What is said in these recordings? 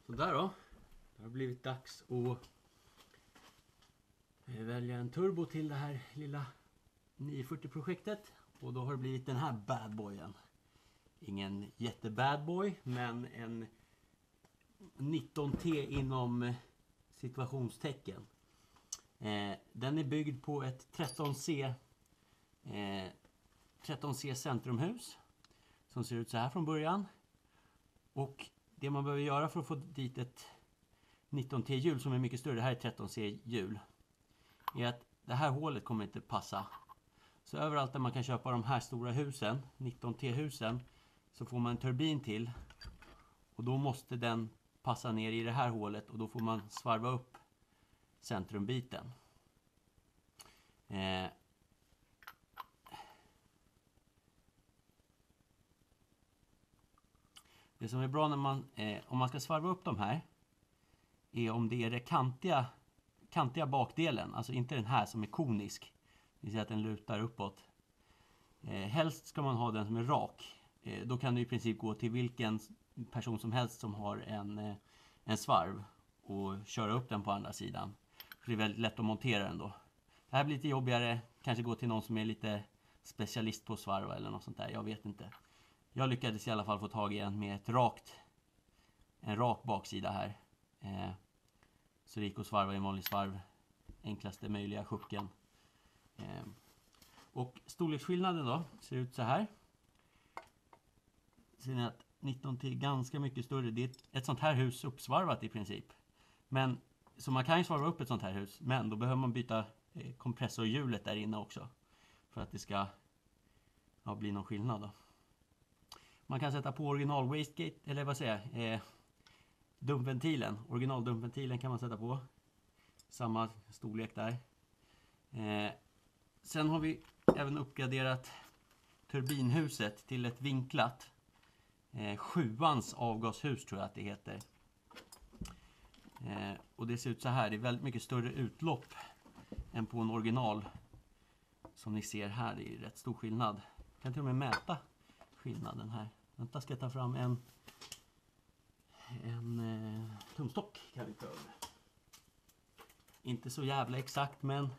Sådär då. Det har blivit dags att välja en turbo till det här lilla 940-projektet. Och då har det blivit den här badboyen. Ingen jättebadboy, men en 19T inom situationstecken. Den är byggd på ett 13C centrumhus som ser ut så här från början. Och det man behöver göra för att få dit ett 19T-hjul som är mycket större, det här är 13C-hjul, är att det här hålet kommer inte passa. Så överallt där man kan köpa de här stora husen, 19T-husen, så får man en turbin till. Och då måste den passa ner i det här hålet och då får man svarva upp centrumbiten. Det som är bra när om man ska svarva upp de här är om det är det kantiga bakdelen, alltså inte den här som är konisk. Det vill säga att den lutar uppåt. Helst ska man ha den som är rak. Då kan du i princip gå till vilken person som helst som har en svarv och köra upp den på andra sidan. För det är väldigt lätt att montera den då. Det här blir lite jobbigare. Kanske gå till någon som är lite specialist på svarva eller något sånt där. Jag vet inte. Jag lyckades i alla fall få tag i en med en rak baksida här. Så det gick att svarva i en vanlig svarv. Enklaste möjliga sjuken. Och storleksskillnaden då ser ut så här. Ser ni att 19T är ganska mycket större. Det är ett sånt här hus uppsvarvat i princip. Men så man kan ju svarva upp ett sånt här hus. Men då behöver man byta kompressorhjulet där inne också. För att det ska bli någon skillnad då. Man kan sätta på original wastegate, eller vad säger jag, dumpventilen. Originaldumpventilen kan man sätta på. Samma storlek där. Sen har vi även uppgraderat turbinhuset till ett vinklat 7ans avgashus tror jag att det heter. Och det ser ut så här. Det är väldigt mycket större utlopp än på en original. Som ni ser här, det är rätt stor skillnad. Jag kan till och med mäta skillnaden här. Vänta, ska jag ta fram en tumstock kan vi pröva. Inte så jävla exakt, men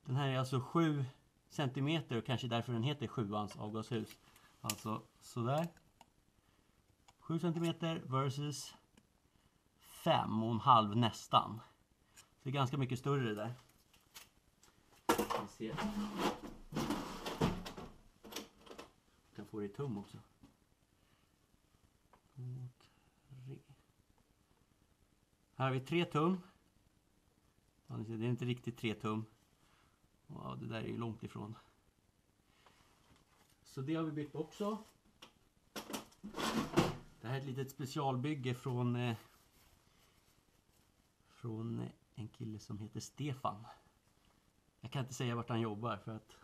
den här är alltså 7 centimeter och kanske därför den heter 7ans avgashus. Alltså sådär. 7 centimeter versus 5,5 nästan. Så det är ganska mycket större det där. Vi ser. Kan få det i tum också. 2, 3. Här har vi 3 tum. Ja, det är inte riktigt 3 tum. Ja, det där är ju långt ifrån. Så det har vi byggt också. Det här är ett litet specialbygge från en kille som heter Stefan. Jag kan inte säga vart han jobbar för att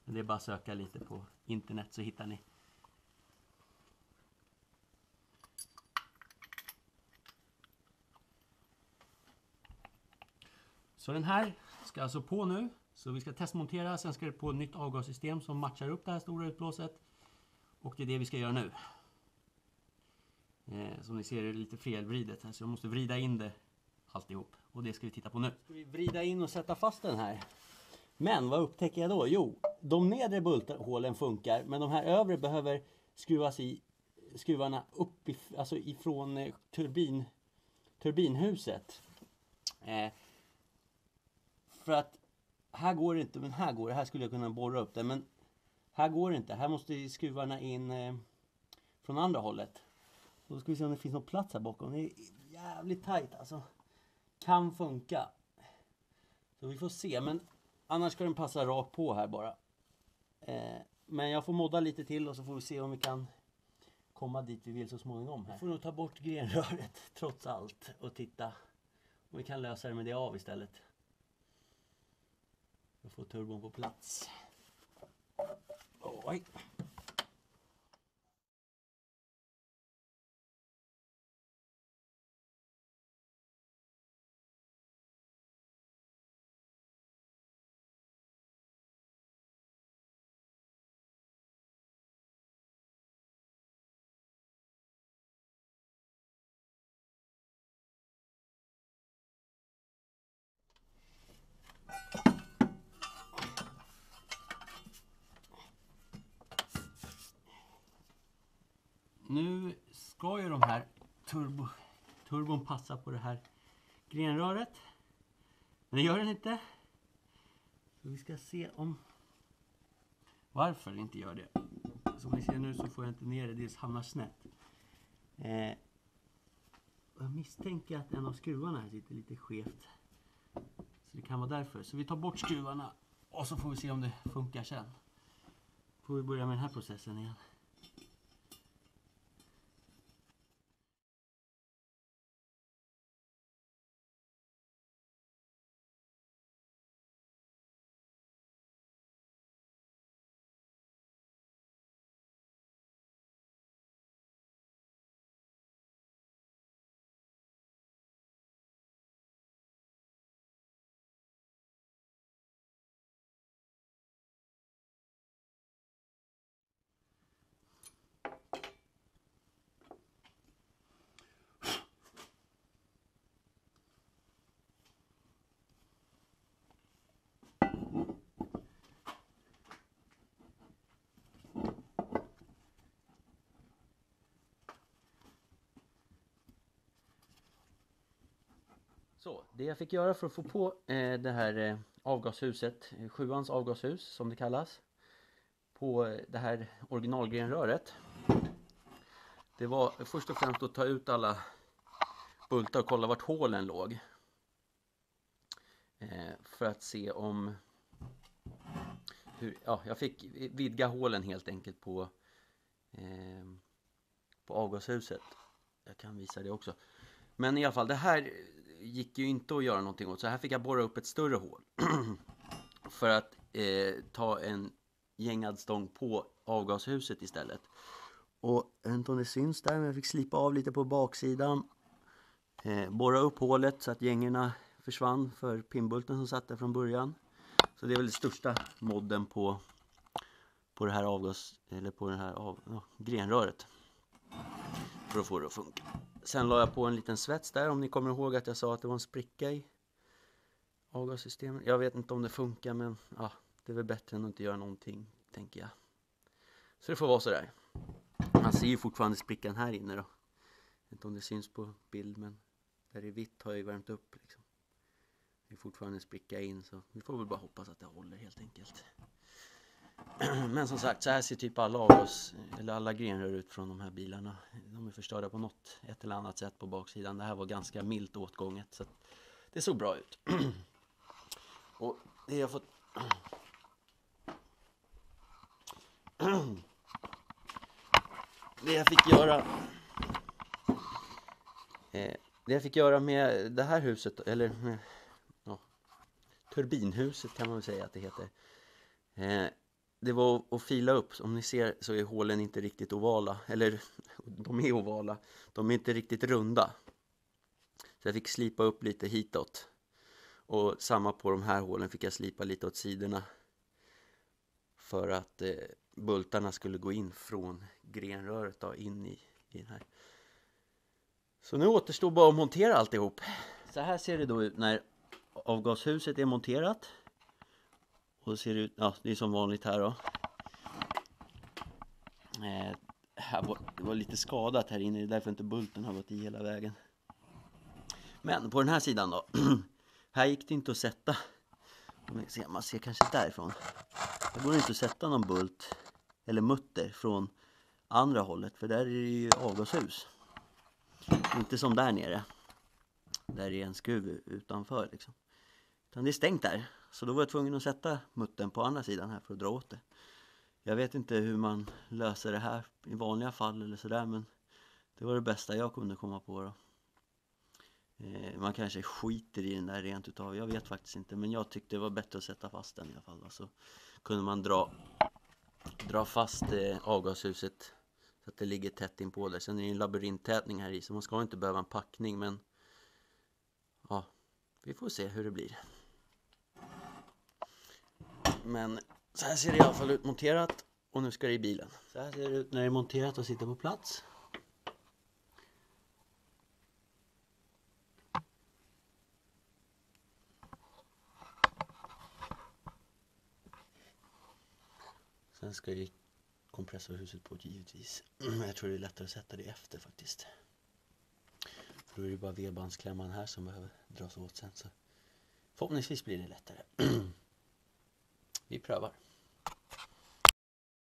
det är bara att söka lite på internet så hittar ni. Så den här ska alltså på nu. Så vi ska testmontera, sen ska det på ett nytt avgassystem som matchar upp det här stora utblåset. Och det är det vi ska göra nu. Som ni ser är det lite felvridet här, så jag måste vrida in det alltihop. Och det ska vi titta på nu. Ska vi vrida in och sätta fast den här. Men vad upptäcker jag då? Jo, de nedre bulthålen funkar, men de här övre behöver skruvas i skruvarna upp alltså ifrån turbinhuset. För att här går det inte, men här går det. Här skulle jag kunna borra upp det, men här går det inte. Här måste skruvarna in från andra hållet. Då ska vi se om det finns någon plats här bakom. Det är jävligt tajt alltså. Kan funka. Så vi får se, men annars ska den passa rakt på här bara. Men jag får modda lite till och så får vi se om vi kan komma dit vi vill så småningom här. Jag får nog ta bort grenröret trots allt och titta om vi kan lösa det med det av istället. Jag får turbon på plats. Oj. ska ju de här turbon passa på det här grenröret. Men det gör den inte. Så vi ska se om varför det inte gör det. Som ni ser nu så får jag inte ner det, det hamnar snett. Jag misstänker att en av skruvarna här sitter lite skevt. Så det kan vara därför. Så vi tar bort skruvarna och så får vi se om det funkar sen. Får vi börja med den här processen igen. Så, det jag fick göra för att få på det här avgashuset, 7ans avgashus som det kallas, på det här originalgrenröret, det var först och främst att ta ut alla bultar och kolla vart hålen låg. För att se om jag fick vidga hålen helt enkelt på avgashuset. Jag kan visa det också. Men i alla fall, det här gick ju inte att göra någonting åt. Så här fick jag borra upp ett större hål. För att ta en gängad stång på avgashuset istället. Och jag vet inte om det syns där, men jag fick slipa av lite på baksidan. Borra upp hålet så att gängerna försvann för pinnbulten som satt där från början. Så det är väl det största modden på det här på det här grenröret. För att få det att funka. Sen la jag på en liten svets där, om ni kommer ihåg att jag sa att det var en spricka i avgassystemet. Jag vet inte om det funkar, men ja, det är väl bättre än att inte göra någonting, tänker jag. Så det får vara så där. Man ser ju fortfarande sprickan här inne då. Jag vet inte om det syns på bild, men där det är vitt har jag ju värmt upp liksom. Det är fortfarande en spricka in, så vi får väl bara hoppas att det håller helt enkelt. Men som sagt, så här ser typ alla grenrör ut från de här bilarna. De är förstörda på ett eller annat sätt på baksidan. Det här var ganska milt åtgånget, så det såg bra ut. Och det jag fått det jag fick göra med det här huset, eller med turbinhuset kan man väl säga att det heter. Det var att fila upp. Som ni ser så är hålen inte riktigt ovala. Eller de är ovala. De är inte riktigt runda. Så jag fick slipa upp lite hitåt. Och samma på de här hålen fick jag slipa lite åt sidorna. För att bultarna skulle gå in från grenröret då, in i den här. Så nu återstår bara att montera alltihop. Så här ser det då ut när avgashuset är monterat. Och det ser ut, det är som vanligt här då. Det var lite skadat här inne, det är därför inte bulten har gått i hela vägen. Men på den här sidan då, här gick det inte att sätta, man ser kanske därifrån. Det går inte att sätta någon bult eller mutter från andra hållet, för där är det ju avgashus. Inte som där nere, där är en skruv utanför liksom. Utan det är stängt där, så då var jag tvungen att sätta muttern på andra sidan här för att dra åt det. Jag vet inte hur man löser det här i vanliga fall eller sådär, men det var det bästa jag kunde komma på då. Man kanske skiter i den där rent utav, jag vet faktiskt inte, men jag tyckte det var bättre att sätta fast den i alla fall. Så kunde man dra fast avgashuset så att det ligger tätt in på där. Sen är det en labyrinttätning här i, så man ska inte behöva en packning, men ja, vi får se hur det blir. Men så här ser det i alla fall ut monterat, och nu ska det i bilen. Så här ser det ut när det är monterat och sitter på plats. Sen ska det kompressorhuset på givetvis. Jag tror det är lättare att sätta det efter faktiskt. För då är det bara vedbandsklämman här som behöver dras åt sen. Så förhoppningsvis blir det lättare. Vi prövar.